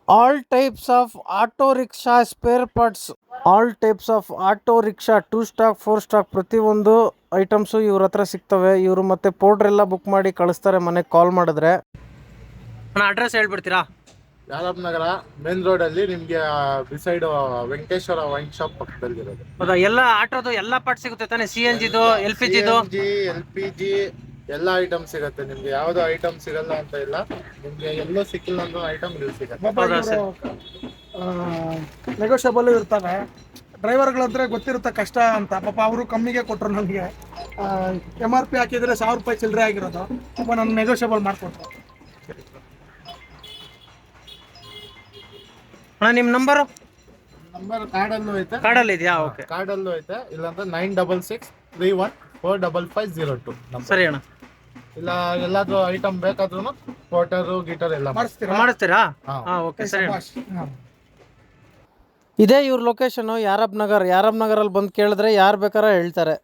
All types of auto rickshaw spare parts. All types of auto rickshaw 2 stock 4 stock ಪ್ರತಿಯೊಂದು items ಇವ್ರ ಹತ್ರ ಸಿಗ್ತವೆ. ಇವರು ಮತ್ತೆ ಪೋರ್ಟ್ರ್ ಎಲ್ಲ ಬುಕ್ ಮಾಡಿ ಕಳಿಸ್ತಾರೆ ಮನೆಗೆ ಕಾಲ್ ಮಾಡಿದ್ರೆ. ಅಡ್ರೆಸ್ ಹೇಳ್ಬಿಡ್ತೀರಾ? ಯಾದವ್ ನಗರ ಮೇನ್ ರೋಡ್ ಅಲ್ಲಿ ನಿಮ್ಗೆ ಬಿಸೈಡ್ ವೆಂಕಟೇಶ್ವರ ವೈನ್ ಶಾಪ್ ಪಕ್ಕದಲ್ಲಿ ಇರೋದು. ಹೌದಾ? ಎಲ್ಲ ಆಟೋದು ಎಲ್ಲ ಪಾರ್ಟ್ ಸಿಗುತ್ತೆ ತಾನೆ? CNG ದು, LPG ದು? LPG ಎಲ್ಲ ಐಟಮ್ ಸಿಗುತ್ತೆ ನಿಮ್ಗೆ. ಯಾವ್ದು ಐಟಮ್ ಸಿಗಲ್ಲ ಅಂತ ಇಲ್ಲ, ನಿಮ್ಗೆ ಎಲ್ಲೋ ಸಿಕ್ಕಿಲ್ಲ ಅನ್ನೋ ಐಟಮ್ ಇಲ್ಲಿ ಸಿಗುತ್ತೆ. ನೆಗೋಷಿಯಬಲ್ ಇರ್ತವೆ. ಡ್ರೈವರ್ಗಳಂದ್ರೆ ಗೊತ್ತಿರುತ್ತೆ ಕಷ್ಟ ಅಂತ, ಪಾಪ ಅವರು ಕಮ್ಮಿಗೆ ಕೊಟ್ಟರು ನನಗೆ. MRP ಹಾಕಿದ್ರೆ 1000 ರೂಪಾಯಿ ಚಿಲ್ಲರೆ ಆಗಿರೋದು, ಪಾಪ ನಾನು ನೆಗೋಷಿಯಬಲ್ ಮಾಡಿಕೊಟ್ರು. ನಿಮ್ಮ ನಂಬರು? ನಂಬರ್ ಕಾರ್ಡಲ್ಲೂ ಐತೆ. ಕಾರ್ಡಲ್ಲಿ ಇದೆಯಾ? ಓಕೆ, ಕಾರ್ಡಲ್ಲೂ ಐತೆ. ಇಲ್ಲಾಂದ್ರೆ 9663155502. ಸರಿ ಅಣ್ಣ. ಇಲ್ಲ ಎಲ್ಲಾದ್ರೂ ಐಟಮ್ ಬೇಕಾದ್ರೂ ಪೋರ್ಟರು ಗೀಟರ್ ಎಲ್ಲ ಮಾಡಿಸ್ತೀರಾ? ಓಕೆ, ಸರಿ ಅಣ್ಣ. ಇದೇ ಇವ್ರ ಲೊಕೇಶನ್ ಯಾರಬ್ ನಗರ್. ಯಾರಬ್ ನಗರಲ್ಲಿ ಬಂದು ಕೇಳಿದ್ರೆ ಯಾರು ಬೇಕಾದ್ರೆ ಹೇಳ್ತಾರೆ.